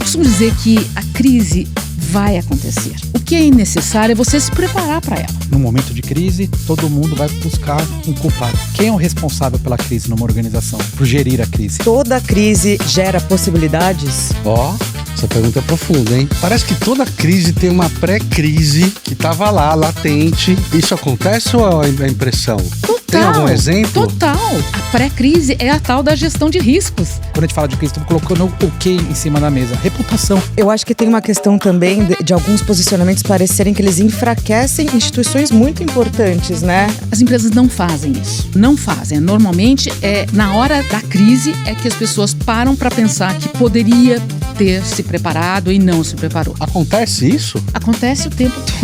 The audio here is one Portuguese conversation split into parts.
costumo dizer que a crise vai acontecer. O que é necessário é você se preparar para ela. No momento de crise, todo mundo vai buscar um culpado. Quem é o responsável pela crise numa organização? Por gerir a crise? Toda crise gera possibilidades? Essa pergunta é profunda, hein? Parece que toda crise tem uma pré-crise que estava lá, latente. Isso acontece ou é a impressão? Tem algum exemplo? Total. A pré-crise é a tal da gestão de riscos. Quando a gente fala de crise, estamos colocando o que em cima da mesa? Reputação. Eu acho que tem uma questão também de alguns posicionamentos parecerem que eles enfraquecem instituições muito importantes, né? As empresas não fazem isso. Não fazem. Normalmente, na hora da crise é que as pessoas param para pensar que poderia ter se preparado e não se preparou. Acontece isso? Acontece o tempo todo.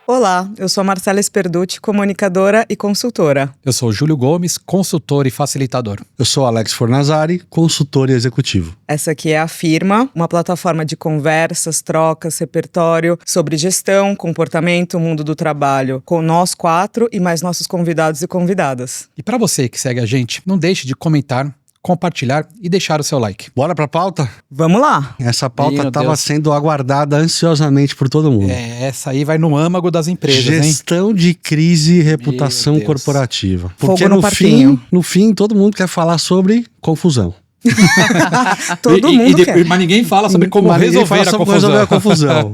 Olá, eu sou a Marcela Sperducci, comunicadora e consultora. Eu sou o Júlio Gomes, consultor e facilitador. Eu sou Alex Fornazari, consultor e executivo. Essa aqui é a Firma, uma plataforma de conversas, trocas, repertório sobre gestão, comportamento, mundo do trabalho, com nós 4 e mais nossos convidados e convidadas. E para você que segue a gente, não deixe de comentar, compartilhar e deixar o seu like. Bora pra pauta? Vamos lá! Essa pauta estava sendo aguardada ansiosamente por todo mundo. Essa aí vai no âmago das empresas, Gestão de crise e reputação corporativa. Porque no fim, todo mundo quer falar sobre confusão. Todo mundo quer. Mas ninguém fala sobre como resolver a confusão.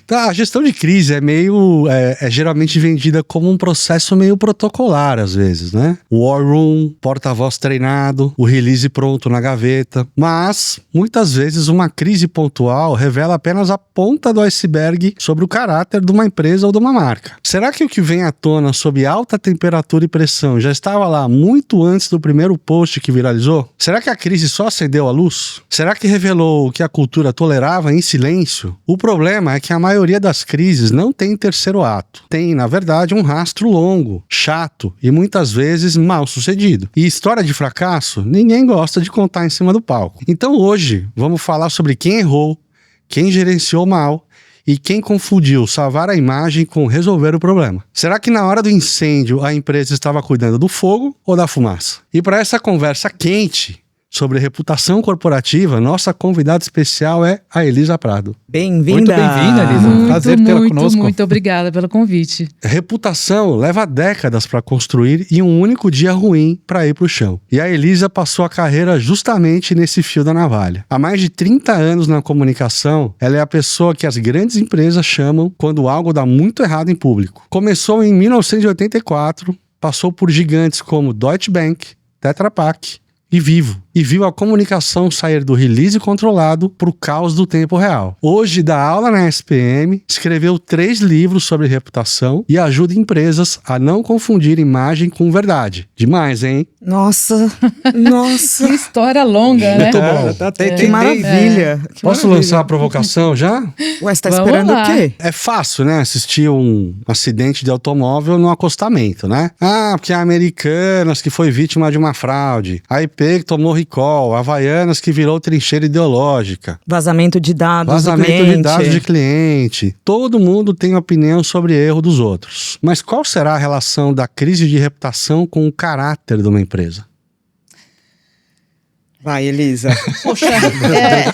Tá, a gestão de crise é geralmente vendida como um processo meio protocolar, às vezes, né? War room, porta-voz treinado, o release pronto na gaveta. Mas, muitas vezes, uma crise pontual revela apenas a ponta do iceberg sobre o caráter de uma empresa ou de uma marca. Será que o que vem à tona sob alta temperatura e pressão já estava lá muito antes do primeiro post que viralizou? Será que a crise só acendeu a luz? Será que revelou o que a cultura tolerava em silêncio? O problema é que a maioria das crises não tem terceiro ato. Tem, na verdade, um rastro longo, chato e muitas vezes mal sucedido. E história de fracasso, ninguém gosta de contar em cima do palco. Então hoje, vamos falar sobre quem errou, quem gerenciou mal e quem confundiu salvar a imagem com resolver o problema. Será que na hora do incêndio a empresa estava cuidando do fogo ou da fumaça? E para essa conversa quente sobre reputação corporativa, nossa convidada especial é a Elisa Prado. Bem-vinda! Muito bem-vinda, Elisa. Prazer tê-la conosco. Muito obrigada pelo convite. Reputação leva décadas para construir e um único dia ruim para ir para o chão. E a Elisa passou a carreira justamente nesse fio da navalha. Há mais de 30 anos na comunicação, ela é a pessoa que as grandes empresas chamam quando algo dá muito errado em público. Começou em 1984, passou por gigantes como Deutsche Bank, Tetra Pak e Vivo, e viu a comunicação sair do release controlado para o caos do tempo real. Hoje dá aula na SPM, escreveu 3 livros sobre reputação e ajuda empresas a não confundir imagem com verdade. Demais, hein? Nossa! Que história longa, né? Muito bom. Que maravilha! Posso lançar a provocação já? Ué, você tá esperando o quê? É fácil, né? Assistir um acidente de automóvel no acostamento, né? Porque a Americanas que foi vítima de uma fraude, a IP que tomou recall, a Havaianas que virou trincheira ideológica. Vazamento de dados de cliente. Todo mundo tem opinião sobre erro dos outros. Mas qual será a relação da crise de reputação com o caráter de uma empresa? Vai, Elisa. Poxa,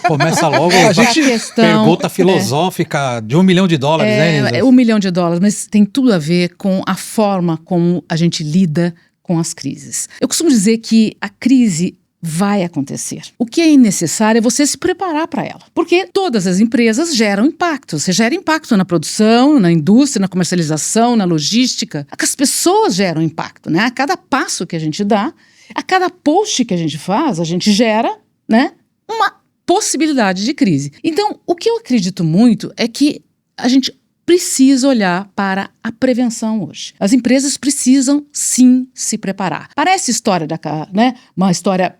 começa logo a questão, pergunta filosófica de $1 milhão, né, Elisa? $1 milhão, mas tem tudo a ver com a forma como a gente lida com as crises. Eu costumo dizer que a crise vai acontecer. O que é necessário é você se preparar para ela. Porque todas as empresas geram impacto. Você gera impacto na produção, na indústria, na comercialização, na logística. As pessoas geram impacto, né? A cada passo que a gente dá, a cada post que a gente faz, a gente gera, né, uma possibilidade de crise. Então, o que eu acredito muito é que a gente precisa olhar para a prevenção hoje. As empresas precisam, sim, se preparar. Parece história uma história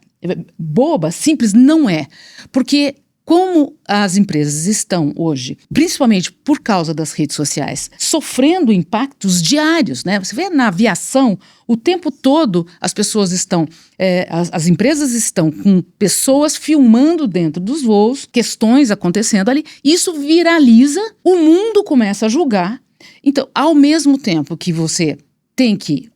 boba, simples, não é. Porque como as empresas estão hoje, principalmente por causa das redes sociais, sofrendo impactos diários, né? Você vê na aviação, o tempo todo as pessoas estão, as empresas estão com pessoas filmando dentro dos voos, questões acontecendo ali, isso viraliza, o mundo começa a julgar. Então, ao mesmo tempo que você tem que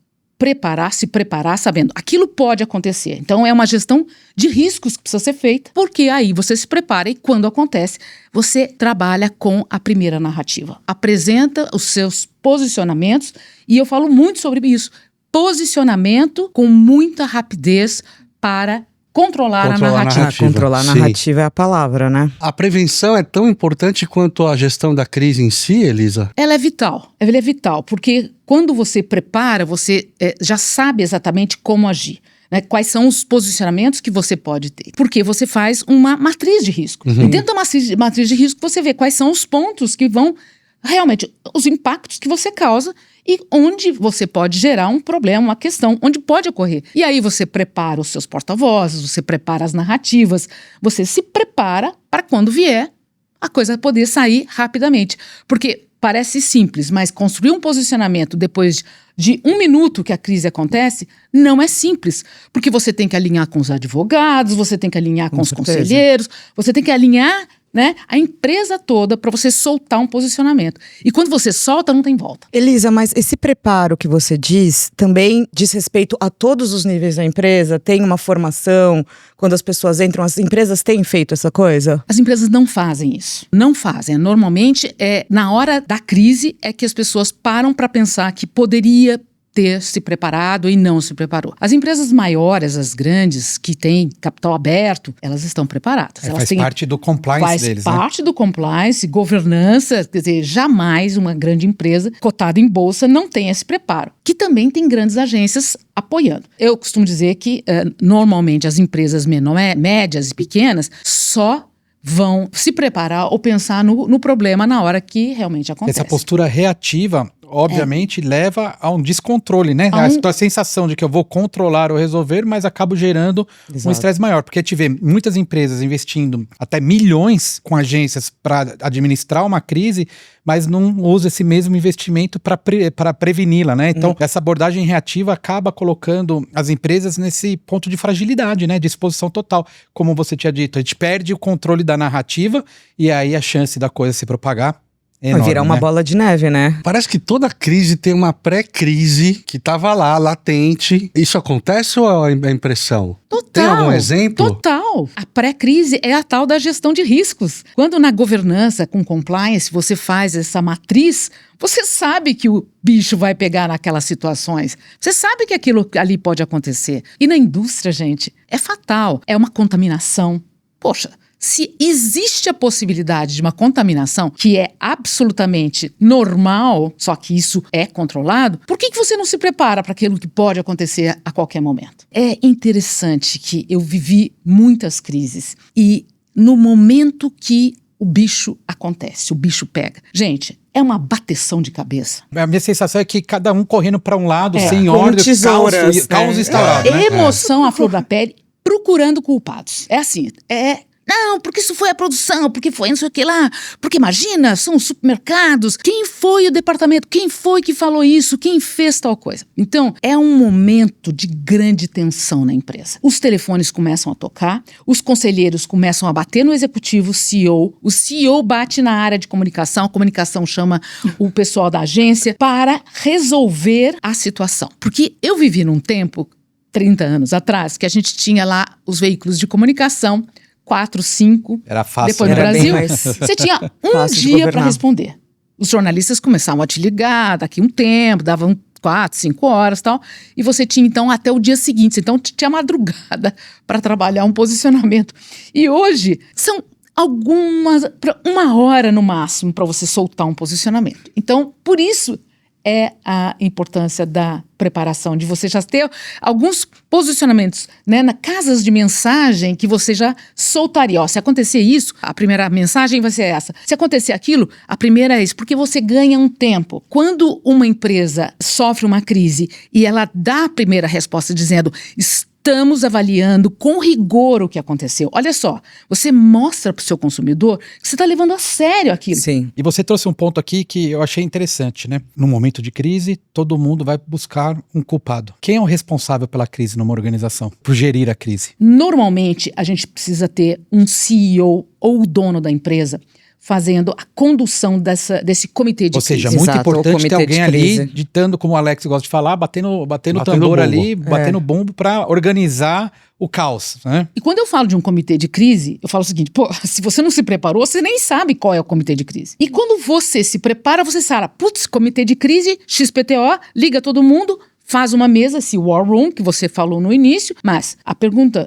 se preparar sabendo aquilo pode acontecer. Então é uma gestão de riscos que precisa ser feita, porque aí você se prepara e quando acontece, você trabalha com a primeira narrativa. Apresenta os seus posicionamentos e eu falo muito sobre isso. Posicionamento com muita rapidez para controlar a narrativa. Controlar a narrativa é a palavra, né? A prevenção é tão importante quanto a gestão da crise em si, Elisa? Ela é vital, porque quando você prepara, você já sabe exatamente como agir. Né, quais são os posicionamentos que você pode ter. Porque você faz uma matriz de risco. E dentro da matriz de risco você vê quais são os pontos que vão realmente, os impactos que você causa e onde você pode gerar um problema, uma questão, onde pode ocorrer. E aí você prepara os seus porta-vozes, você prepara as narrativas, você se prepara para quando vier a coisa poder sair rapidamente. Porque parece simples, mas construir um posicionamento depois de 1 minuto que a crise acontece, não é simples. Porque você tem que alinhar com os advogados, você tem que alinhar com os conselheiros, você tem que alinhar, né, a empresa toda para você soltar um posicionamento. E quando você solta, não tem volta. Elisa, mas esse preparo que você diz também diz respeito a todos os níveis da empresa? Tem uma formação? Quando as pessoas entram, as empresas têm feito essa coisa? As empresas não fazem isso. Não fazem. Normalmente, na hora da crise, é que as pessoas param para pensar que poderia ter se preparado e não se preparou. As empresas maiores, as grandes, que têm capital aberto, elas estão preparadas. Elas faz parte do compliance deles, faz parte do compliance, governança, quer dizer, jamais uma grande empresa cotada em bolsa não tem esse preparo, que também tem grandes agências apoiando. Eu costumo dizer que, normalmente, as empresas médias e pequenas só vão se preparar ou pensar no problema na hora que realmente acontece. Essa postura reativa, obviamente, leva a um descontrole, né? A sensação de que eu vou controlar ou resolver, mas acabo gerando um estresse maior. Porque a gente vê muitas empresas investindo até milhões com agências para administrar uma crise, mas não usa esse mesmo investimento para preveni-la, né? Então, essa abordagem reativa acaba colocando as empresas nesse ponto de fragilidade, né? De exposição total. Como você tinha dito, a gente perde o controle da narrativa e aí a chance da coisa se propagar é enorme, vai virar uma bola de neve, né? Parece que toda crise tem uma pré-crise que estava lá, latente. Isso acontece ou é a impressão? Total. Tem algum exemplo? Total. A pré-crise é a tal da gestão de riscos. Quando na governança, com compliance, você faz essa matriz, você sabe que o bicho vai pegar naquelas situações. Você sabe que aquilo ali pode acontecer. E na indústria, gente, é fatal. É uma contaminação. Poxa, se existe a possibilidade de uma contaminação que é absolutamente normal, só que isso é controlado, por que você não se prepara para aquilo que pode acontecer a qualquer momento? É interessante que eu vivi muitas crises e no momento que o bicho acontece, o bicho pega. Gente, é uma bateção de cabeça. A minha sensação é que cada um correndo para um lado, sem com ordem, tesouras, caos instaurado. Né? Emoção à flor da pele, procurando culpados. É assim, não, porque isso foi a produção, porque foi não sei o que lá, porque imagina, são os supermercados, quem foi o departamento, quem foi que falou isso, quem fez tal coisa. Então, é um momento de grande tensão na empresa. Os telefones começam a tocar, os conselheiros começam a bater no executivo, o CEO bate na área de comunicação, a comunicação chama o pessoal da agência para resolver a situação. Porque eu vivi num tempo, 30 anos atrás, que a gente tinha lá os veículos de comunicação, 4, 5, era fácil, depois no era Brasil, bem mais você tinha um dia para responder. Os jornalistas começavam a te ligar daqui um tempo, davam 4, 5 horas e tal, e você tinha então até o dia seguinte, então tinha madrugada para trabalhar um posicionamento. E hoje são uma hora no máximo para você soltar um posicionamento. Então, por isso é a importância da preparação, de você já ter alguns posicionamentos, né, na casas de mensagem que você já soltaria. Se acontecer isso, a primeira mensagem vai ser essa. Se acontecer aquilo, a primeira é isso, porque você ganha um tempo. Quando uma empresa sofre uma crise e ela dá a primeira resposta dizendo estamos avaliando com rigor o que aconteceu. Olha só, você mostra para o seu consumidor que você está levando a sério aquilo. Sim. E você trouxe um ponto aqui que eu achei interessante, né? No momento de crise, todo mundo vai buscar um culpado. Quem é o responsável pela crise numa organização? Por gerir a crise? Normalmente, a gente precisa ter um CEO ou o dono da empresa fazendo a condução desse comitê de Ou seja, crise. muito Exato, o importante comitê ter alguém de ali crise. ditando, como o Alex gosta de falar, batendo Batendo tambor bumbo. ali, batendo bumbo para organizar o caos, né? E quando eu falo de um comitê de crise, eu falo o seguinte, pô, se você não se preparou, você nem sabe qual é o comitê de crise. E quando você se prepara, você sabe, putz, comitê de crise, XPTO, liga todo mundo, faz uma mesa, esse war room que você falou no início, mas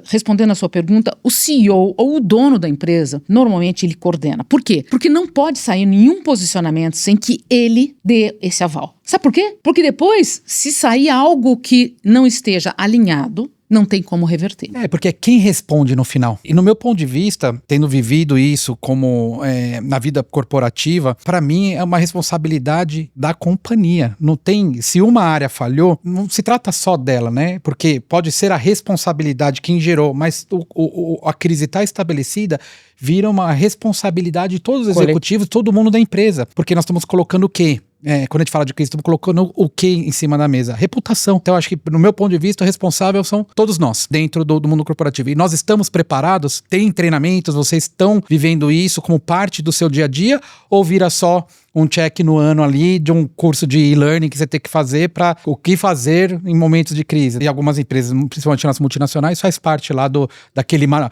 respondendo a sua pergunta, o CEO ou o dono da empresa, normalmente ele coordena. Por quê? Porque não pode sair nenhum posicionamento sem que ele dê esse aval. Sabe por quê? Porque depois, se sair algo que não esteja alinhado, não tem como reverter. Porque é quem responde no final. E no meu ponto de vista, tendo vivido isso como na vida corporativa, para mim é uma responsabilidade da companhia. Não tem, se uma área falhou, não se trata só dela, né? Porque pode ser a responsabilidade quem gerou, mas a crise está estabelecida, vira uma responsabilidade de todos os executivos, todo mundo da empresa. Porque nós estamos colocando o quê? Quando a gente fala de crise, estamos colocando o que em cima da mesa? Reputação. Então, eu acho que, no meu ponto de vista, o responsável são todos nós, dentro do mundo corporativo. E nós estamos preparados? Tem treinamentos? Vocês estão vivendo isso como parte do seu dia a dia? Ou vira só um check no ano ali de um curso de e-learning que você tem que fazer para o que fazer em momentos de crise? E algumas empresas, principalmente nas multinacionais, faz parte lá daquele manual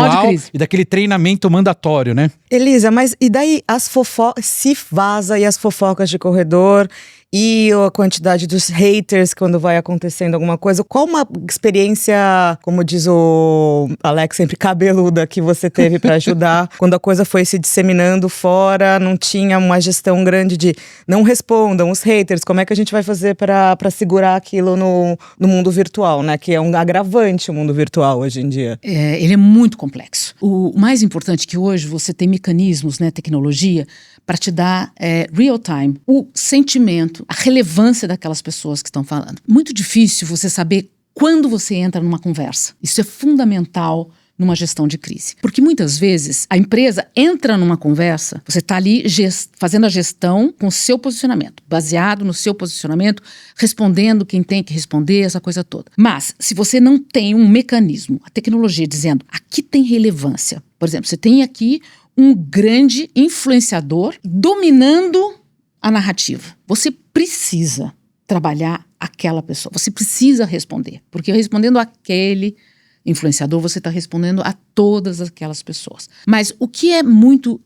de crise. E daquele treinamento mandatório, né? Elisa, mas e daí as fofocas, se vaza e as fofocas de corredor e a quantidade dos haters quando vai acontecendo alguma coisa? Qual uma experiência, como diz o Alex, sempre cabeluda, que você teve para ajudar quando a coisa foi se disseminando fora, não tinha uma gestão grande de não respondam os haters, como é que a gente vai fazer para segurar aquilo no mundo virtual, né? Que é um agravante o mundo virtual hoje em dia. Ele é muito complexo. O mais importante é que hoje você tem mecanismos, né, tecnologia, para te dar real time, o sentimento, a relevância daquelas pessoas que estão falando. Muito difícil você saber quando você entra numa conversa. Isso é fundamental numa gestão de crise. Porque muitas vezes a empresa entra numa conversa, você está ali fazendo a gestão com o seu posicionamento, baseado no seu posicionamento, respondendo quem tem que responder, essa coisa toda. Mas, se você não tem um mecanismo, a tecnologia dizendo, aqui tem relevância. Por exemplo, você tem aqui um grande influenciador dominando a narrativa. Você precisa trabalhar aquela pessoa, você precisa responder, porque respondendo aquele influenciador, você está respondendo a todas aquelas pessoas. Mas o que é muito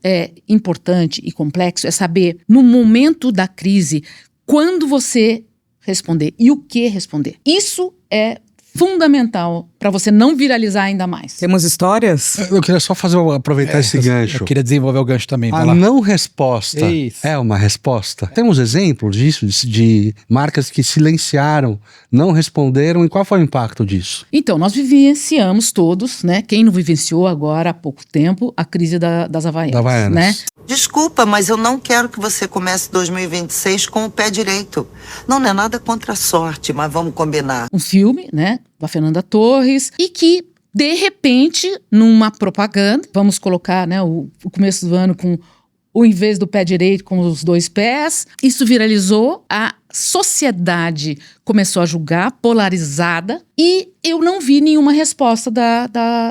importante e complexo é saber, no momento da crise, quando você responder e o que responder. Isso é fundamental para você não viralizar ainda mais. Temos histórias? Eu queria só aproveitar esse gancho. Eu queria desenvolver o gancho também. A não resposta Isso. é uma resposta? Temos exemplos disso, de marcas que silenciaram, não responderam, e qual foi o impacto disso? Então, nós vivenciamos todos, né? Quem não vivenciou agora há pouco tempo, a crise das Havaianas. Né? Desculpa, mas eu não quero que você comece 2026 com o pé direito. Não é nada contra a sorte, mas vamos combinar. Um filme, né, da Fernanda Torres, e que, de repente, numa propaganda, vamos colocar, né, o começo do ano com o em vez do pé direito com os dois pés, isso viralizou, a sociedade começou a julgar, polarizada, e eu não vi nenhuma resposta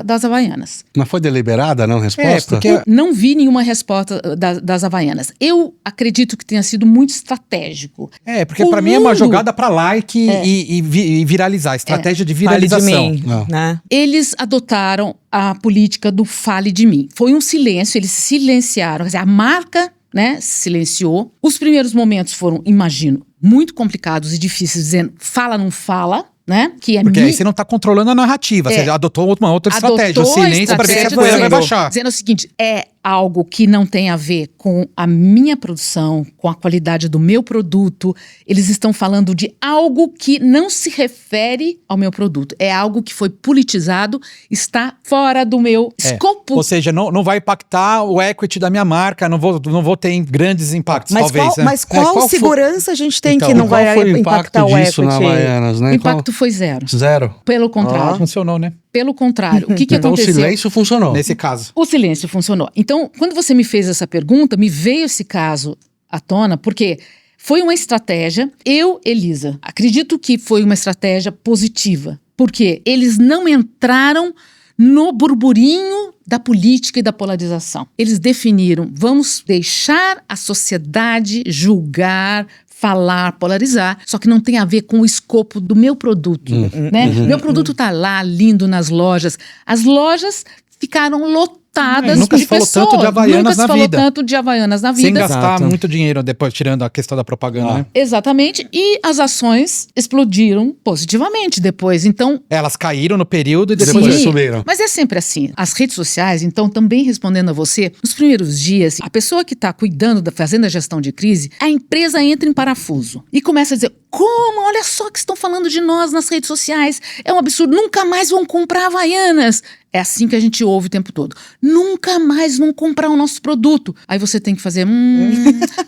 das Havaianas. Mas foi deliberada a não resposta? Eu não vi nenhuma resposta das Havaianas. Eu acredito que tenha sido muito estratégico. Porque para mim é uma jogada para like e viralizar, estratégia de viralização. Fale de mim, né? Eles adotaram a política do fale de mim. Foi um silêncio, eles silenciaram, quer dizer, a marca, né, silenciou. Os primeiros momentos foram, imagino, muito complicados e difíceis, dizendo fala, não fala, né? Que é porque aí você não está controlando a narrativa, você adotou uma outra estratégia, o silêncio para ver se a poeira vai baixar. Dizendo o seguinte, é algo que não tem a ver com a minha produção, com a qualidade do meu produto. Eles estão falando de algo que não se refere ao meu produto. É algo que foi politizado, está fora do meu escopo. Ou seja, não vai impactar o equity da minha marca, não vou ter grandes impactos, mas talvez. Mas qual segurança a gente tem que não vai impactar o equity? Na Havaianas, né? O impacto foi zero. Zero? Pelo contrário. Funcionou, né? Pelo contrário. O que então aconteceu? O silêncio funcionou. Nesse caso. O silêncio funcionou. Então, quando você me fez essa pergunta, me veio esse caso à tona, porque foi uma estratégia. Eu, Elisa, acredito que foi uma estratégia positiva. Porque eles não entraram no burburinho da política e da polarização. Eles definiram, vamos deixar a sociedade julgar, falar, polarizar, só que não tem a ver com o escopo do meu produto, né? Meu produto tá lá, lindo nas lojas. As lojas ficaram lotadas nunca de se falou pessoas. tanto de Havaianas Nunca se na falou vida. tanto de Havaianas na vida. Sem gastar Exato. muito dinheiro depois, tirando a questão da propaganda, né? Exatamente. E as ações explodiram positivamente depois. Então, Elas caíram no período e Sim. depois... Depois subiram. mas é sempre assim. As redes sociais, então, também respondendo a você, nos primeiros dias, a pessoa que está cuidando, fazendo a gestão de crise, a empresa entra em parafuso e começa a dizer, como? Olha só que estão falando de nós nas redes sociais. É um absurdo. Nunca mais vão comprar Havaianas. É assim que a gente ouve o tempo todo. Nunca mais vão comprar o nosso produto. Aí você tem que fazer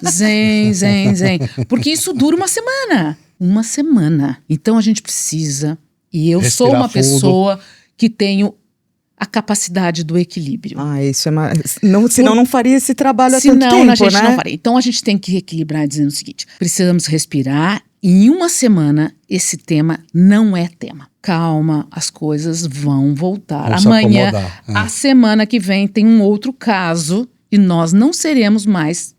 zen. Porque isso dura uma semana. Uma semana. Então a gente precisa, e eu sou Respirar uma fundo. pessoa que tenho a capacidade do equilíbrio. Isso é senão não faria esse trabalho há tanto Senão tempo, a gente né? não faria. Então a gente tem que equilibrar dizendo o seguinte: precisamos respirar e em uma semana esse tema não é tema. Calma, as coisas vão voltar. Vão se Amanhã, acomodar, a semana que vem tem um outro caso e nós não seremos mais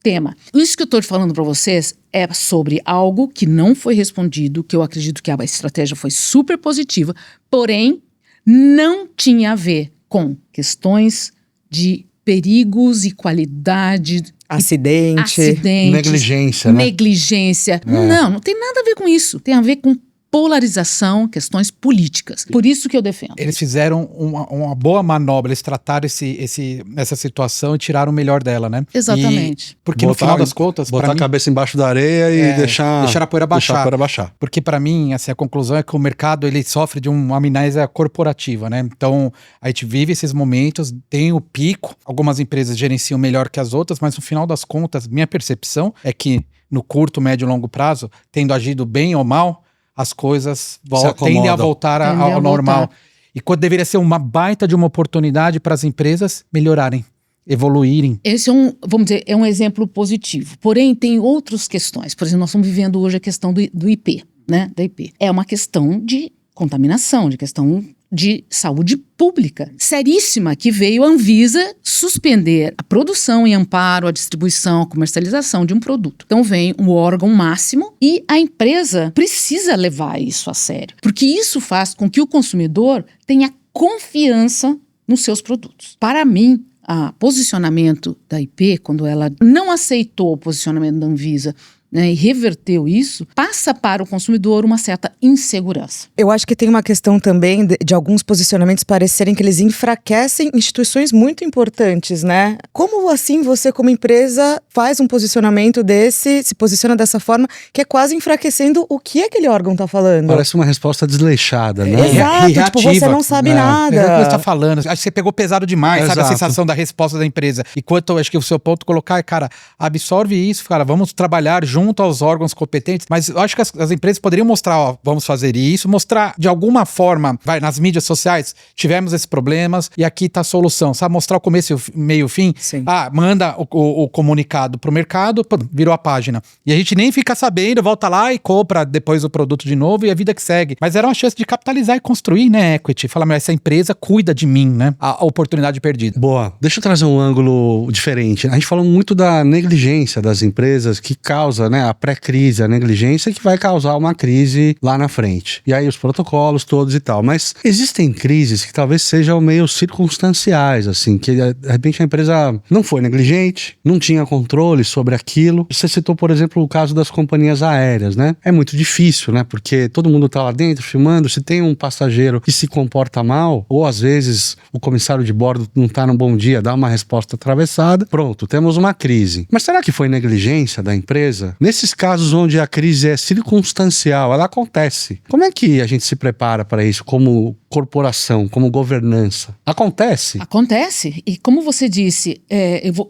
tema. Isso que eu estou falando para vocês é sobre algo que não foi respondido, que eu acredito que a estratégia foi super positiva, porém não tinha a ver com questões de perigos e qualidade, Acidente. acidentes, Negligência, né? negligência. Não tem nada a ver com isso. Tem a ver com polarização, questões políticas. Por isso que eu defendo. Eles fizeram uma boa manobra, eles trataram essa situação e tiraram o melhor dela, né? Exatamente. Porque no final das contas, botar pra a mim, cabeça embaixo da areia e deixar a poeira baixar. Deixar a poeira baixar. Porque para mim, assim, a conclusão é que o mercado ele sofre de uma amnésia corporativa, né? Então, a gente vive esses momentos, tem o pico, algumas empresas gerenciam melhor que as outras, mas no final das contas, minha percepção é que no curto, médio e longo prazo, tendo agido bem ou mal, as coisas tendem a voltar ao normal. E quando deveria ser uma baita de uma oportunidade para as empresas melhorarem, evoluírem. Esse é vamos dizer, é um exemplo positivo. Porém, tem outras questões. Por exemplo, nós estamos vivendo hoje a questão do IP, né? Da IP. É uma questão de contaminação, de questão de saúde pública seríssima, que veio a Anvisa suspender a produção e amparo, a distribuição, a comercialização de um produto. Então vem um órgão máximo e a empresa precisa levar isso a sério, porque isso faz com que o consumidor tenha confiança nos seus produtos. Para mim, o posicionamento da IP, quando ela não aceitou o posicionamento da Anvisa, né, e reverteu isso, passa para o consumidor uma certa insegurança. Eu acho que tem uma questão também de alguns posicionamentos parecerem que eles enfraquecem instituições muito importantes, né? Como assim você, como empresa, faz um posicionamento desse, se posiciona dessa forma, que é quase enfraquecendo o que aquele órgão tá falando? Parece uma resposta desleixada, né? Exato, tipo, você reativa. não sabe É o que nada. você tá falando. Acho que você pegou pesado demais, sabe? A Exato. sensação da resposta da empresa. Enquanto acho que o seu ponto colocar é, cara, absorve isso, cara, vamos trabalhar junto aos órgãos competentes, mas eu acho que as empresas poderiam mostrar, ó, vamos fazer isso, mostrar de alguma forma, nas mídias sociais, tivemos esses problemas e aqui tá a solução, sabe? Mostrar o começo, meio, fim. Sim. Manda o comunicado pro mercado, virou a página. E a gente nem fica sabendo, volta lá e compra depois o produto de novo e a vida que segue. Mas era uma chance de capitalizar e construir, né, equity. Falar, mas essa empresa cuida de mim, né? A oportunidade perdida. Boa. Deixa eu trazer um ângulo diferente. A gente falou muito da negligência das empresas que causa, né, a pré-crise, a negligência que vai causar uma crise lá na frente. E aí os protocolos todos e tal. Mas existem crises que talvez sejam meio circunstanciais, assim, que de repente a empresa não foi negligente, não tinha controle sobre aquilo. Você citou, por exemplo, o caso das companhias aéreas, né? É muito difícil, né? Porque todo mundo tá lá dentro filmando, se tem um passageiro que se comporta mal, ou às vezes o comissário de bordo não tá num bom dia, dá uma resposta atravessada, pronto, temos uma crise. Mas será que foi negligência da empresa? Nesses casos onde a crise é circunstancial, ela acontece. Como é que a gente se prepara para isso como corporação, como governança? Acontece? Acontece. E como você disse,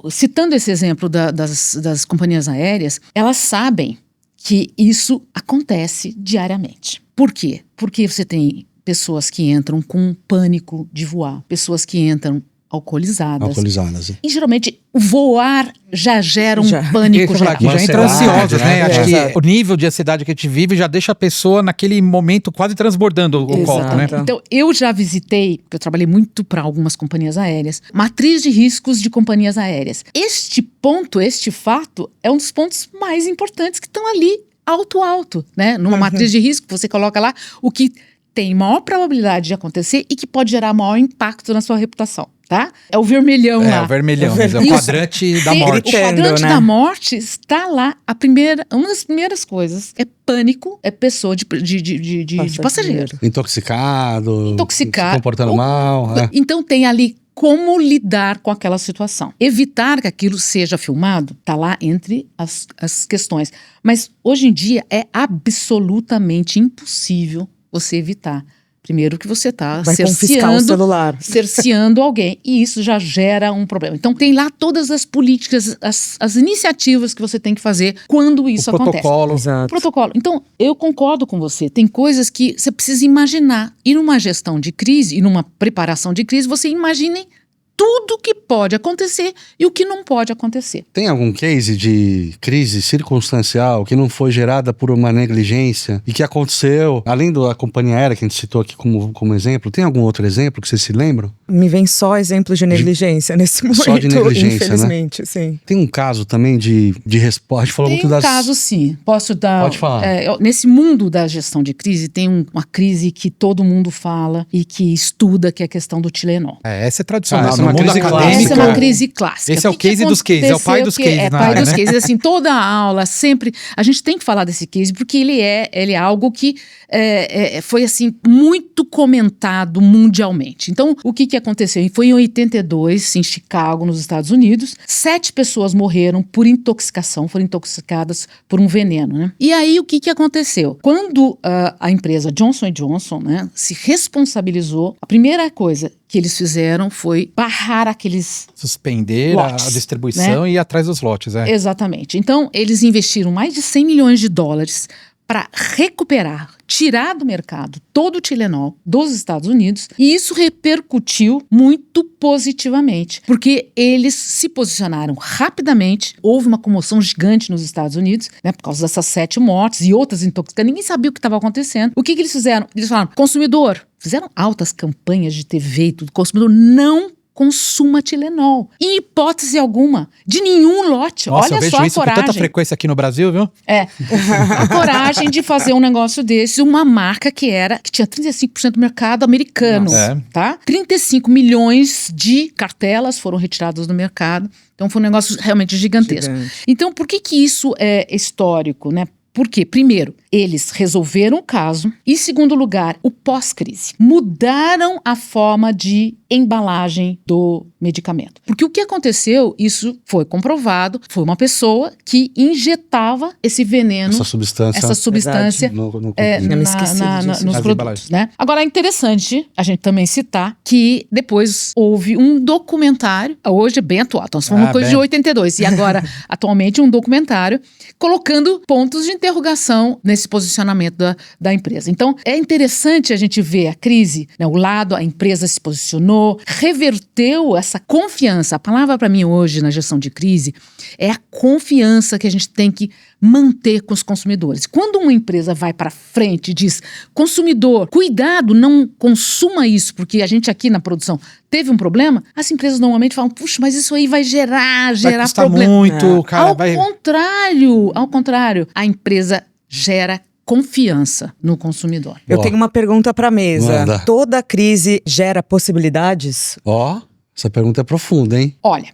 citando esse exemplo das companhias aéreas, elas sabem que isso acontece diariamente. Por quê? Porque você tem pessoas que entram com pânico de voar, pessoas que entram alcoolizadas. E geralmente o voar já gera um pânico. Já entra ansiosos, né? Acho que o nível de ansiedade que a gente vive já deixa a pessoa naquele momento quase transbordando o copo, né? Então, eu já visitei, porque eu trabalhei muito para algumas companhias aéreas, matriz de riscos de companhias aéreas. Este fato, é um dos pontos mais importantes que estão ali, alto, né? Numa matriz de risco, você coloca lá o que tem maior probabilidade de acontecer e que pode gerar maior impacto na sua reputação, tá? É o vermelhão lá. É o vermelhão, é o quadrante da morte. O quadrante da morte está lá. Uma das primeiras coisas é pânico, é pessoa de passageiro. Intoxicado. Se comportando mal. Então tem ali como lidar com aquela situação. Evitar que aquilo seja filmado, tá lá entre as questões. Mas hoje em dia é absolutamente impossível você evitar. Primeiro que você está cerceando alguém. E isso já gera um problema. Então tem lá todas as políticas, as iniciativas que você tem que fazer quando isso acontece. O protocolo. Então eu concordo com você. Tem coisas que você precisa imaginar. E numa gestão de crise, e numa preparação de crise, você imagine tudo que pode acontecer e o que não pode acontecer. Tem algum case de crise circunstancial que não foi gerada por uma negligência e que aconteceu, além da companhia aérea que a gente citou aqui como exemplo, tem algum outro exemplo que vocês se lembram? Me vem só exemplos de negligência nesse momento, só de negligência, infelizmente, né? Sim. Tem um caso também de resposta, a gente falou muito das... Tem um caso, sim. Posso dar... Pode falar. Nesse mundo da gestão de crise, tem uma crise que todo mundo fala e que estuda, que é a questão do Tilenol. Essa é tradicional. Essa é uma crise clássica. Esse é o case dos cases, é o pai dos cases. É pai dos cases, assim, toda a aula, sempre, a gente tem que falar desse case, porque ele é algo que foi, assim, muito comentado mundialmente. Então, o que aconteceu? Foi em 82, em Chicago, nos Estados Unidos, 7 pessoas morreram por intoxicação, foram intoxicadas por um veneno, né? E aí, o que aconteceu? Quando a empresa Johnson & Johnson, né, se responsabilizou, a primeira coisa que eles fizeram foi barrar aqueles suspender lotes, a distribuição, né? E ir atrás dos lotes. Exatamente. Então, eles investiram mais de $100 milhões para recuperar, tirar do mercado todo o Tilenol dos Estados Unidos, e isso repercutiu muito positivamente, porque eles se posicionaram rapidamente, houve uma comoção gigante nos Estados Unidos, né, por causa dessas 7 mortes e outras intoxicações, ninguém sabia o que estava acontecendo. O que eles fizeram? Eles falaram, consumidor, fizeram altas campanhas de TV e tudo, consumidor não consuma Tilenol. Em hipótese alguma. De nenhum lote. Nossa, olha eu vejo só a isso coragem. Com tanta frequência aqui no Brasil, viu? A coragem de fazer um negócio desse, uma marca que tinha 35% do mercado americano. Tá? 35 milhões de cartelas foram retiradas do mercado. Então foi um negócio realmente gigantesco. Então por que isso é histórico, né? Porque, primeiro, eles resolveram o caso e, segundo lugar, o pós-crise. Mudaram a forma de embalagem do medicamento. Porque o que aconteceu, isso foi comprovado, foi uma pessoa que injetava esse veneno, essa substância nos produtos, né? Agora, é interessante a gente também citar que depois houve um documentário, hoje é bem atual, então foi uma coisa de 82, e agora, atualmente, um documentário colocando pontos de interrogação nesse posicionamento da empresa. Então, é interessante a gente ver a crise, né, a empresa se posicionou, reverteu essa confiança. A palavra para mim hoje na gestão de crise é a confiança que a gente tem que manter com os consumidores. Quando uma empresa vai para frente e diz, consumidor, cuidado, não consuma isso, porque a gente aqui na produção teve um problema, as empresas normalmente falam, puxa, mas isso aí vai gerar problema. Muito, cara. Ao contrário, a empresa gera confiança no consumidor. Eu tenho uma pergunta para a mesa. Manda. Toda crise gera possibilidades? Essa pergunta é profunda, hein? Olha,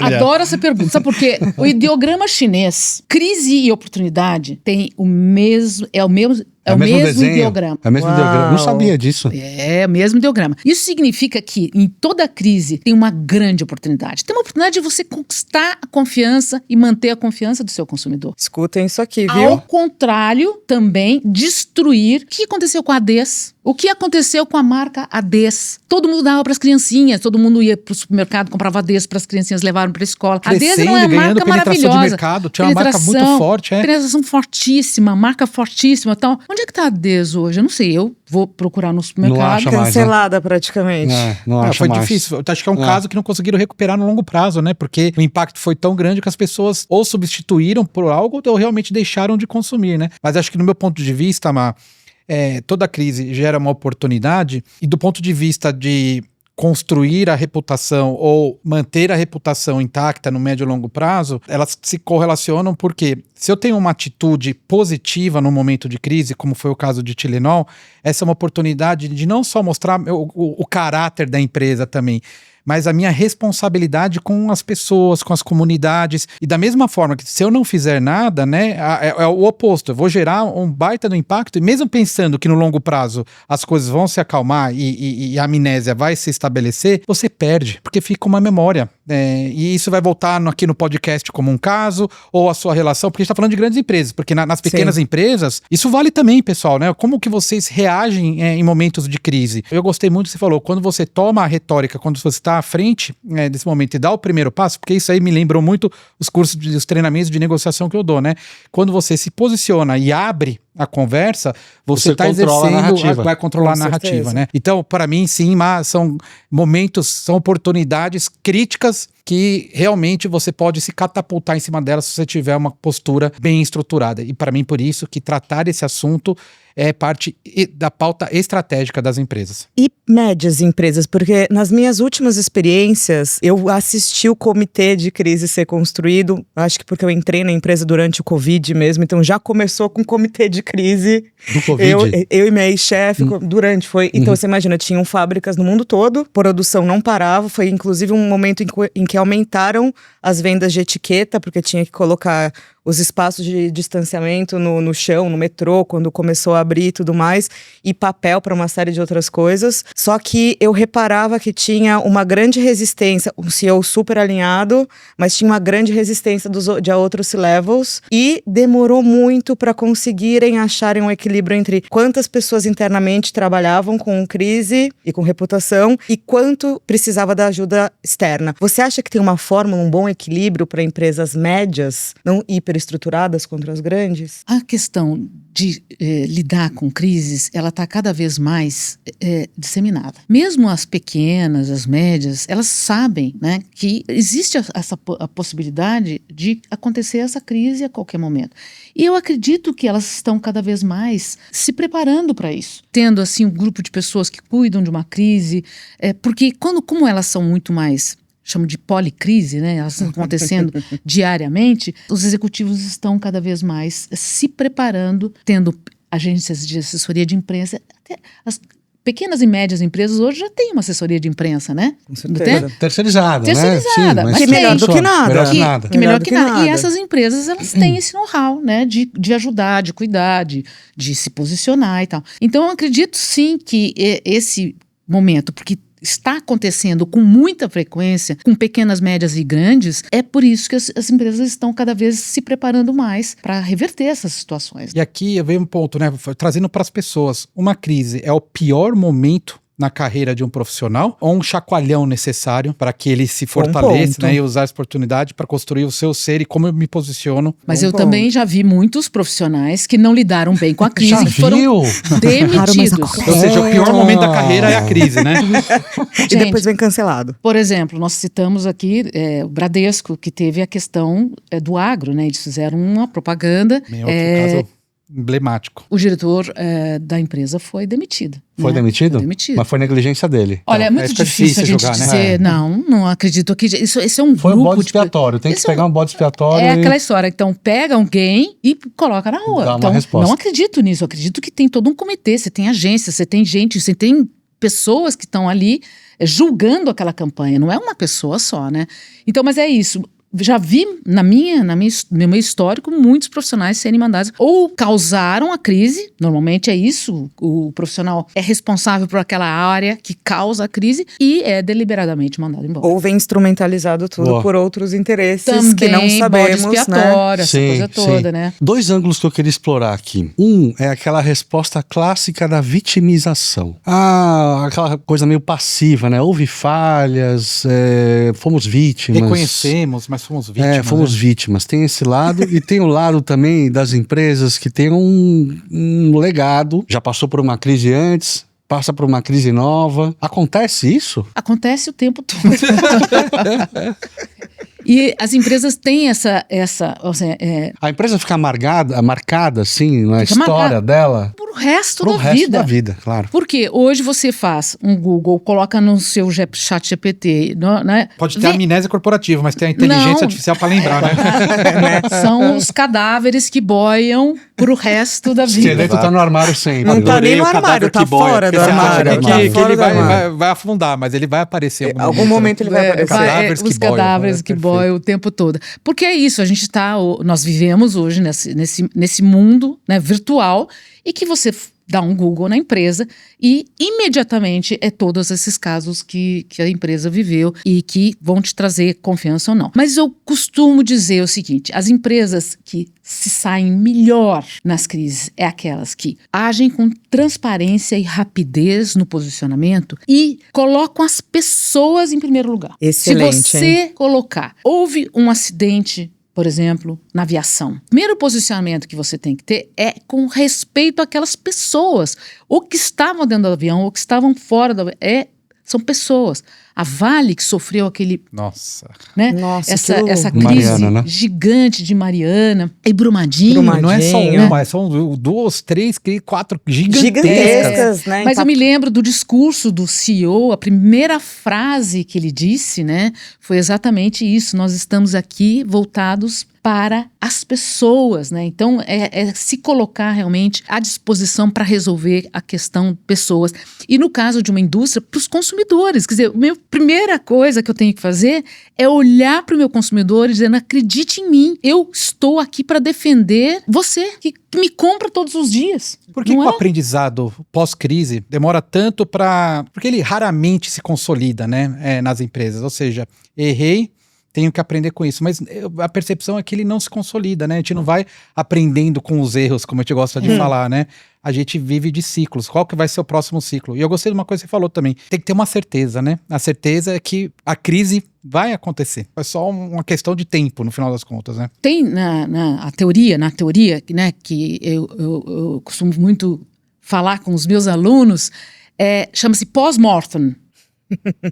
adoro essa pergunta. Sabe por quê? O ideograma chinês, crise e oportunidade, tem o mesmo ideograma. É o mesmo ideograma. Não sabia disso. É o mesmo ideograma. Isso significa que em toda crise tem uma grande oportunidade. Tem uma oportunidade de você conquistar a confiança e manter a confiança do seu consumidor. Escutem isso aqui, viu? Ao contrário, também destruir. O que aconteceu com a Ades? O que aconteceu com a marca Ades? Todo mundo dava para as criancinhas, todo mundo ia para o supermercado, comprava Ades para as criancinhas levarem para a escola. A Ades não é uma marca maravilhosa. De mercado, tinha uma marca muito forte. Penetração fortíssima, marca fortíssima e tal. Onde é que tá a Des hoje? Eu não sei, eu vou procurar no Não supermercado. acha mais, Cancelada praticamente. Não acha foi mais. difícil. Eu acho que é um caso que não conseguiram recuperar no longo prazo, né? Porque o impacto foi tão grande que as pessoas ou substituíram por algo ou realmente deixaram de consumir, né? Mas acho que no meu ponto de vista, toda crise gera uma oportunidade, e do ponto de vista de construir a reputação ou manter a reputação intacta no médio e longo prazo, elas se correlacionam porque se eu tenho uma atitude positiva no momento de crise, como foi o caso de Tilenol, essa é uma oportunidade de não só mostrar o caráter da empresa também, mas a minha responsabilidade com as pessoas, com as comunidades. E da mesma forma que se eu não fizer nada, né, é o oposto. Eu vou gerar um baita do impacto, e mesmo pensando que no longo prazo as coisas vão se acalmar e a amnésia vai se estabelecer, você perde, porque fica uma memória. E isso vai voltar aqui no podcast como um caso, ou a sua relação, porque a gente está falando de grandes empresas, porque nas pequenas empresas, isso vale também, pessoal, né? Como que vocês reagem em momentos de crise? Eu gostei muito que você falou, quando você toma a retórica, quando você está à frente desse momento e dá o primeiro passo, porque isso aí me lembrou muito os cursos, os treinamentos de negociação que eu dou, né? Quando você se posiciona e abre a conversa, você está exercendo, vai controlar a narrativa, né? Então, para mim, sim, são momentos, são oportunidades críticas que realmente você pode se catapultar em cima delas se você tiver uma postura bem estruturada. E para mim, por isso que tratar esse assunto é parte da pauta estratégica das empresas. E médias empresas, porque nas minhas últimas experiências, eu assisti o comitê de crise ser construído, acho que porque eu entrei na empresa durante o Covid mesmo, então já começou com o comitê de crise. Do Covid? Eu e minha ex-chefe, durante, foi... Então você imagina, tinham fábricas no mundo todo, produção não parava, foi inclusive um momento em que aumentaram as vendas de etiqueta, porque tinha que colocar os espaços de distanciamento no chão, no metrô, quando começou a abrir e tudo mais, e papel para uma série de outras coisas. Só que eu reparava que tinha uma grande resistência, um CEO super alinhado, mas tinha uma grande resistência de outros C-levels, e demorou muito para conseguirem acharem um equilíbrio entre quantas pessoas internamente trabalhavam com crise e com reputação, e quanto precisava da ajuda externa. Você acha que tem uma fórmula, um bom equilíbrio para empresas médias, não hiperestruturadas contra as grandes? A questão de lidar com crises, ela está cada vez mais disseminada. Mesmo as pequenas, as médias, elas sabem, né, que existe a possibilidade de acontecer essa crise a qualquer momento. E eu acredito que elas estão cada vez mais se preparando para isso. Tendo assim um grupo de pessoas que cuidam de uma crise, porque como elas são muito mais, chamo de policrise, né? Elas estão acontecendo diariamente, os executivos estão cada vez mais se preparando, tendo agências de assessoria de imprensa, até as pequenas e médias empresas hoje já têm uma assessoria de imprensa, né? Com certeza. Terceirizada, né? Terceirizada, Sim, mas que melhor do que nada. Melhor que nada. Que melhor que nada. E essas empresas, elas têm esse know-how, né? De ajudar, de cuidar, de se posicionar e tal. Então, eu acredito sim que esse momento, porque está acontecendo com muita frequência, com pequenas, médias e grandes, é por isso que as empresas estão cada vez se preparando mais para reverter essas situações. E aqui vem um ponto, né? Trazendo para as pessoas, uma crise é o pior momento na carreira de um profissional, ou um chacoalhão necessário para que ele se fortaleça, né, e usar essa oportunidade para construir o seu ser e como eu me posiciono. Mas eu também já vi muitos profissionais que não lidaram bem com a crise e que foram demitidos. Ou seja, o pior momento da carreira é a crise, né? E depois vem cancelado. Por exemplo, nós citamos aqui o Bradesco, que teve a questão do agro, né? Eles fizeram uma propaganda. Outro caso emblemático. O diretor da empresa foi demitido. Foi demitido? Foi demitido. Mas foi negligência dele. Olha, é muito difícil a gente julgar, dizer, né? Não acredito que isso é um foi grupo. Foi um bode expiatório, tem que pegar um bode expiatório. É aquela história, então pega alguém e coloca na rua. Dá então, uma resposta. Não acredito nisso, eu acredito que tem todo um comitê, você tem agência, você tem gente, você tem pessoas que estão ali julgando aquela campanha, não é uma pessoa só, né? Então, mas é isso. Já vi no meu histórico muitos profissionais serem mandados ou causaram a crise, normalmente é isso, o profissional é responsável por aquela área que causa a crise e é deliberadamente mandado embora. Ou vem instrumentalizado tudo por outros interesses também, que não sabemos, bode expiatório, essa coisa toda, né? Dois ângulos que eu queria explorar aqui. Um é aquela resposta clássica da vitimização. Aquela coisa meio passiva, né? Houve falhas, fomos vítimas. Reconhecemos, mas fomos vítimas. Fomos vítimas. Tem esse lado e tem o lado também das empresas que tem um legado, já passou por uma crise antes, passa por uma crise nova. Acontece isso? Acontece o tempo todo. E as empresas têm essa A empresa fica marcada assim na Fica história marcada. dela pro resto pro da resto vida. da vida, claro. Porque hoje você faz um Google, coloca no seu chat GPT, né? Pode ter amnésia corporativa, mas tem a inteligência Não. artificial para lembrar, né? São os cadáveres que boiam pro resto da O vida. esqueleto tá no armário sempre. Não tá Adorei nem no o cadáver armário, tá que boia, fora do porque você acha armário. que tá ele fora do armário. vai afundar, mas ele vai aparecer em Em algum momento ele vai aparecer. Cadáveres que os boiam. cadáveres que Perfeito. boiam o tempo todo. Porque é isso, a gente nós vivemos hoje nesse mundo, né, virtual, e que você dá um Google na empresa e imediatamente todos esses casos que a empresa viveu e que vão te trazer confiança ou não. Mas eu costumo dizer o seguinte, as empresas que se saem melhor nas crises é aquelas que agem com transparência e rapidez no posicionamento e colocam as pessoas em primeiro lugar. Excelente, Se você colocar, houve um acidente, por exemplo, na aviação. O primeiro posicionamento que você tem que ter é com respeito àquelas pessoas, ou que estavam dentro do avião, ou que estavam fora do avião. São pessoas. A Vale, que sofreu aquele, Nossa. né, Nossa, essa que crise Mariana, né? gigante de Mariana e Brumadinho. Não é só Tadinho, uma, são 2, 3, 4 gigantescas. Gigantescas, né? Mas eu me lembro do discurso do CEO, a primeira frase que ele disse, né, foi exatamente isso. Nós estamos aqui voltados para as pessoas, né? Então, é se colocar realmente à disposição para resolver a questão pessoas. E no caso de uma indústria, para os consumidores. Quer dizer, a primeira coisa que eu tenho que fazer é olhar para o meu consumidor e dizer, não acredite em mim, eu estou aqui para defender você, que me compra todos os dias. Por que Não o é? aprendizado pós-crise demora tanto porque ele raramente se consolida, né, nas empresas? Ou seja, errei, tenho que aprender com isso. Mas a percepção é que ele não se consolida, né? A gente não vai aprendendo com os erros, como a gente gosta de falar, né? A gente vive de ciclos. Qual que vai ser o próximo ciclo? E eu gostei de uma coisa que você falou também. Tem que ter uma certeza, né? A certeza é que a crise vai acontecer. É só uma questão de tempo, no final das contas, né? Tem na teoria, né, que eu costumo muito falar com os meus alunos, chama-se pós-mortem.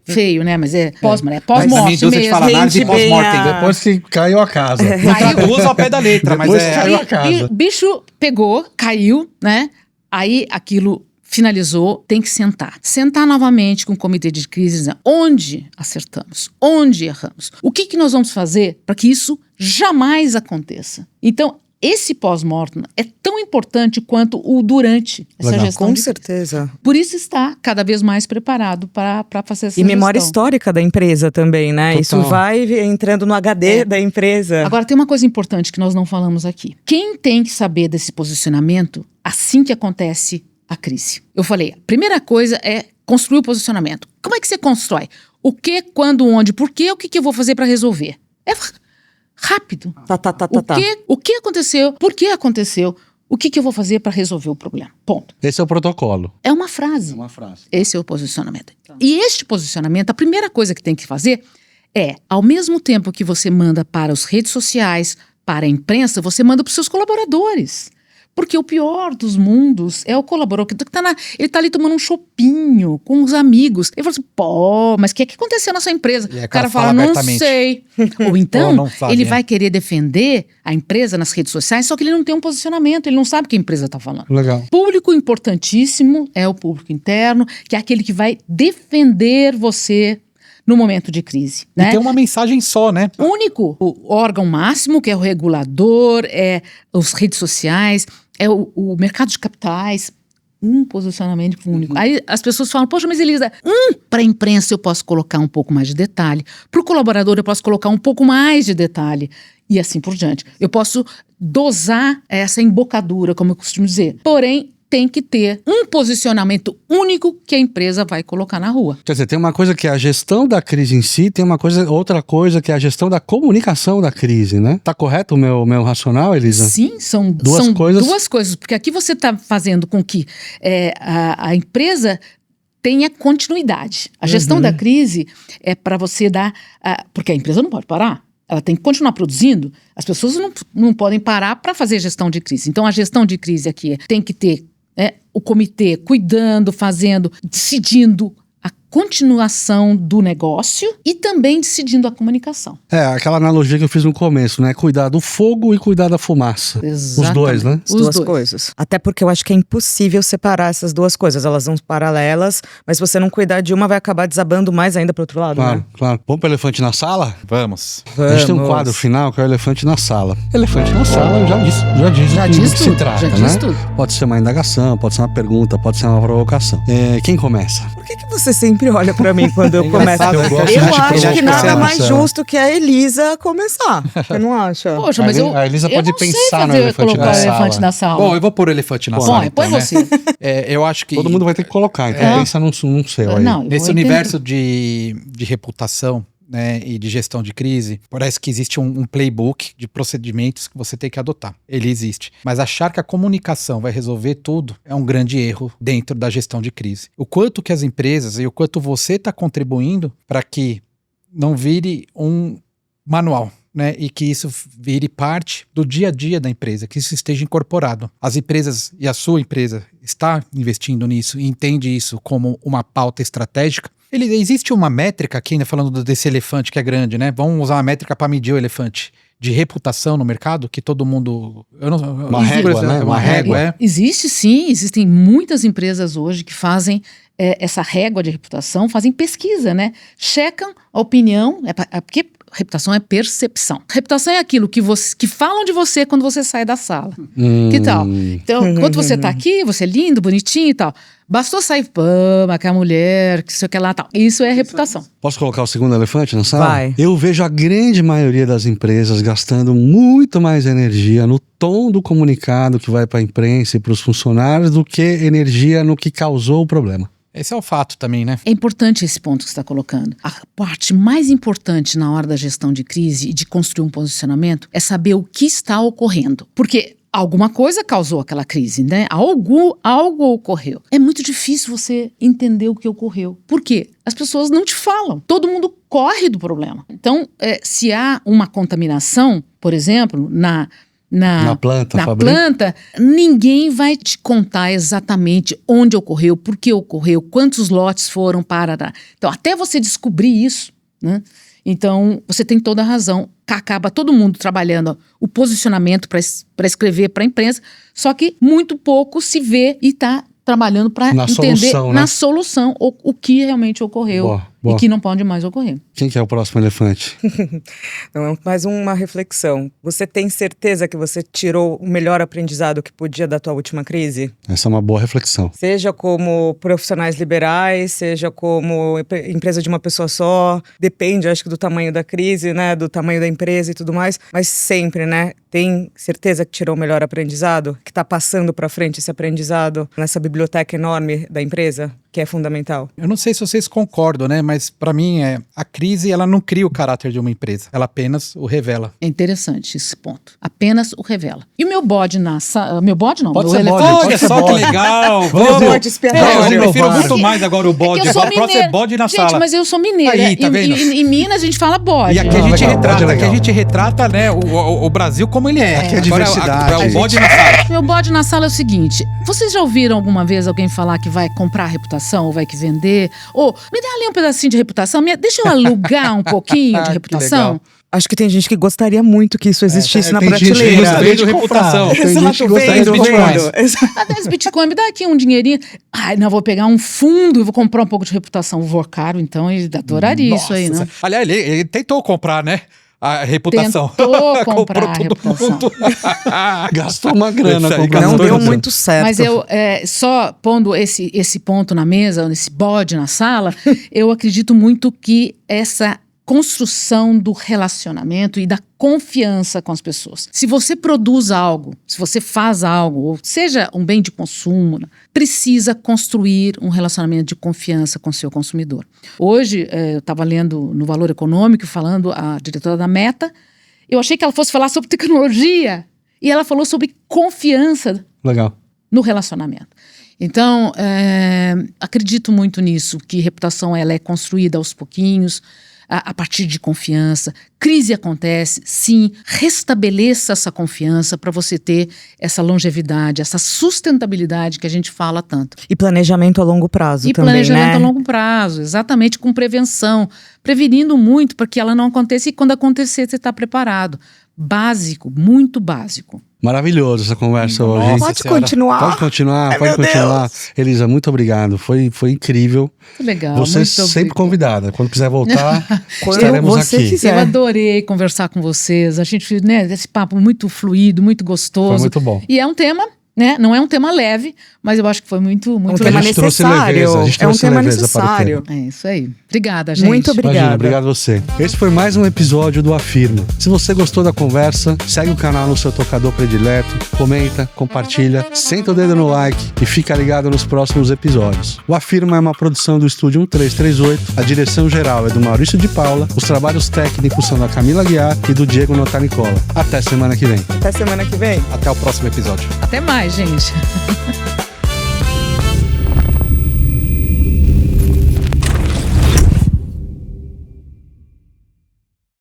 Feio, né? Mas é pós-mortem. É Na minha pós-morte indústria de mesmo. falar análise Rende bem pós-mortem. Depois que caiu a casa. Não traduz ao pé da letra, mas Depois caiu a casa. E o bicho pegou, caiu, né? Aí aquilo finalizou, tem que sentar. Sentar novamente com o comitê de crise, dizer onde acertamos, onde erramos. O que nós vamos fazer para que isso jamais aconteça? Então, esse pós-mortem é tão importante quanto o durante essa Legal. gestão. Com de certeza. Por isso está cada vez mais preparado para fazer essa E memória gestão. histórica da empresa também, né? Total. Isso vai entrando no HD da empresa. Agora, tem uma coisa importante que nós não falamos aqui. Quem tem que saber desse posicionamento assim que acontece a crise? Eu falei, a primeira coisa é construir o posicionamento. Como é que você constrói? O que, quando, onde, por quê, o que eu vou fazer para resolver? É rápido. O que aconteceu? Por que aconteceu? O que eu vou fazer para resolver o problema? Ponto. Esse é o protocolo. É uma frase. frase. Esse é o posicionamento. E este posicionamento, a primeira coisa que tem que fazer é, ao mesmo tempo que você manda para as redes sociais, para a imprensa, você manda para os seus colaboradores. Porque o pior dos mundos é o colaborador que ele tá ali tomando um chopinho com os amigos. Ele fala assim, pô, mas o que aconteceu na sua empresa? E aí O cara fala, fala não abertamente. sei. Ou então, Ou não sabe, ele né? vai querer defender a empresa nas redes sociais, só que ele não tem um posicionamento, ele não sabe o que a empresa está falando. Legal. Público importantíssimo é o público interno, que é aquele que vai defender você no momento de crise, E né? tem uma mensagem só, né? Único, o órgão máximo, que é o regulador, é as redes sociais, é o mercado de capitais, um posicionamento único. Aí as pessoas falam, poxa, mas Elisa, para a imprensa eu posso colocar um pouco mais de detalhe, para o colaborador eu posso colocar um pouco mais de detalhe, e assim por diante. Eu posso dosar essa embocadura, como eu costumo dizer. Porém, tem que ter um posicionamento único que a empresa vai colocar na rua. Quer dizer, tem uma coisa que é a gestão da crise em si, tem outra coisa que é a gestão da comunicação da crise, né? Tá correto o meu racional, Elisa? Sim, são Duas coisas. porque aqui você está fazendo com que a empresa tenha continuidade. A gestão da crise é para você dar... porque a empresa não pode parar. ela tem que continuar produzindo. As pessoas não podem parar para fazer gestão de crise. Então, a gestão de crise aqui tem que ter o comitê cuidando, fazendo, decidindo a continuação do negócio e também decidindo a comunicação. Aquela analogia que eu fiz no começo, né? Cuidar do fogo e cuidar da fumaça. Exatamente. Os dois, né? As duas coisas. Até porque eu acho que é impossível separar essas duas coisas. Elas são paralelas, mas se você não cuidar de uma, vai acabar desabando mais ainda pro outro lado, Claro, né? claro. Vamos pro elefante na sala? Vamos. A gente tem um quadro final que é o elefante na sala. Elefante na sala já diz do que se trata, já né? diz tudo. Pode ser uma indagação, pode ser uma pergunta, pode ser uma provocação. Quem começa? Por que você sempre olha pra mim quando eu começo? engraçado, eu gosto Eu de acho provocar. que nada mais Marcelo. justo que a Elisa começar. Você não acha? Poxa, mas A Elisa pode não sei pensar no fazer elefante colocar na o sala. elefante na sala. Bom, eu vou pôr o elefante na Põe, sala. põe então, você. né? Eu acho que Todo mundo vai ter que colocar, então pensa num seu aí. Não, eu nesse vou universo de reputação, né, e de gestão de crise, parece que existe um playbook de procedimentos que você tem que adotar. Ele existe. Mas achar que a comunicação vai resolver tudo é um grande erro dentro da gestão de crise. O quanto que as empresas e o quanto você está contribuindo para que não vire um manual, né, e que isso vire parte do dia a dia da empresa, que isso esteja incorporado. As empresas e a sua empresa está investindo nisso e entende isso como uma pauta estratégica. Existe uma métrica aqui, ainda falando desse elefante que é grande, né? Vamos usar uma métrica para medir o elefante de reputação no mercado, que todo mundo... Uma régua, né? Uma régua, Existe sim, existem muitas empresas hoje que fazem essa régua de reputação, fazem pesquisa, né? Checam a opinião, porque reputação é percepção. Reputação é aquilo que falam de você quando você sai da sala. Que tal? Então, quando você tá aqui, você é lindo, bonitinho e tal. Bastou sair, aquela mulher, que isso, aquela tal. Isso é reputação. Posso colocar o segundo elefante na sala? Vai. Eu vejo a grande maioria das empresas gastando muito mais energia no tom do comunicado que vai para a imprensa e para os funcionários do que energia no que causou o problema. Esse é o fato também, né? É importante esse ponto que você está colocando. A parte mais importante na hora da gestão de crise e de construir um posicionamento é saber o que está ocorrendo. Porque alguma coisa causou aquela crise, né? Algo ocorreu. É muito difícil você entender o que ocorreu. Por quê? As pessoas não te falam. Todo mundo corre do problema. Então, se há uma contaminação, por exemplo, na planta, ninguém vai te contar exatamente onde ocorreu, por que ocorreu, quantos lotes foram para... Então, até você descobrir isso, né? Então, você tem toda a razão. Acaba todo mundo trabalhando o posicionamento para escrever para a imprensa, só que muito pouco se vê e está trabalhando para entender solução, né? na solução o que realmente ocorreu Boa. e que não pode mais ocorrer. Quem que é o próximo elefante? Não, mais uma reflexão. Você tem certeza que você tirou o melhor aprendizado que podia da tua última crise? Essa é uma boa reflexão. Seja como profissionais liberais, seja como empresa de uma pessoa só. Depende, acho que, do tamanho da crise, né? Do tamanho da empresa e tudo mais. Mas sempre, né? Tem certeza que tirou o melhor aprendizado? Que está passando para frente esse aprendizado nessa biblioteca enorme da empresa? Que é fundamental. Eu não sei se vocês concordam, né? Mas para mim, a crise, ela não cria o caráter de uma empresa. Ela apenas o revela. É interessante esse ponto. Apenas o revela. E o meu bode meu bode não, Pode meu ser elefante. bode, Olha pode ser só que bode. legal! Bode expiatório. Eu prefiro Bode. muito mais agora o bode. Eu sou O próximo mineira. é bode na Gente, sala. mas eu sou mineira. Aí, tá vendo? Em Minas a gente fala bode. E aqui a Não, gente legal, bode é retrata, legal. né, o Brasil como ele é. Aqui é Agora, diversidade. é o bode na sala. Meu bode na sala é o seguinte: vocês já ouviram alguma vez alguém falar que vai comprar reputação ou vai que vender? Ou me dá ali um pedacinho de reputação, deixa eu alugar um pouquinho de Que reputação? legal. Acho que tem gente que gostaria muito que isso existisse na tem gente que prateleira. gostaria Vendo reputação. Tem gente que Exato, gostaria de vendo, comprar. vendo. Exato. Ah, 10 Bitcoin, me dá aqui um dinheirinho. Ai, não, vou pegar um fundo e vou comprar um pouco de reputação. Vou caro, então, ele adoraria isso aí, né? Nossa, aliás, ele tentou comprar, né? A reputação. Tentou comprar Comprou a todo reputação. mundo. Gastou uma grana Isso aí, comprando. Não deu reputação. muito certo. Mas eu, só pondo esse ponto na mesa, nesse bode na sala, eu acredito muito que essa construção do relacionamento e da confiança com as pessoas. Se você produz algo, se você faz algo, ou seja um bem de consumo, né, precisa construir um relacionamento de confiança com o seu consumidor. Hoje, eu estava lendo no Valor Econômico, falando a diretora da Meta, eu achei que ela fosse falar sobre tecnologia, e ela falou sobre confiança Legal. no relacionamento. Então, acredito muito nisso, que reputação ela é construída aos pouquinhos. a partir de confiança. Crise acontece, sim, restabeleça essa confiança para você ter essa longevidade, essa sustentabilidade que a gente fala tanto. E planejamento a longo prazo E também, planejamento né? a longo prazo, exatamente, com prevenção, prevenindo muito para que ela não aconteça e quando acontecer você está preparado. Básico, muito básico. Maravilhoso essa conversa hoje. hein? Pode continuar. Pode continuar, Ai, pode meu continuar. Deus. Elisa, muito obrigado. Foi incrível. Muito legal. Você muito sempre obrigada. convidada. Quando quiser voltar, Quando estaremos você aqui. quiser. Eu adorei conversar com vocês. A gente, né, esse papo muito fluido, muito gostoso. Foi muito bom. E é um tema, né? Não é um tema leve, mas eu acho que foi muito Um legal. tema A gente trouxe necessário. leveza, a gente É um trouxe tema leveza para o necessário. É isso aí. Obrigada, gente. Muito obrigada. Imagina, obrigado a você. Esse foi mais um episódio do Afirma. Se você gostou da conversa, segue o canal no seu tocador predileto, comenta, compartilha, senta o dedo no like e fica ligado nos próximos episódios. O Afirma é uma produção do Estúdio 1338, a direção geral é do Maurício de Paula, os trabalhos técnicos são da Camila Guiar e do Diego Notanicola. Até semana que vem. Até semana que vem. Até o próximo episódio. Até mais, gente.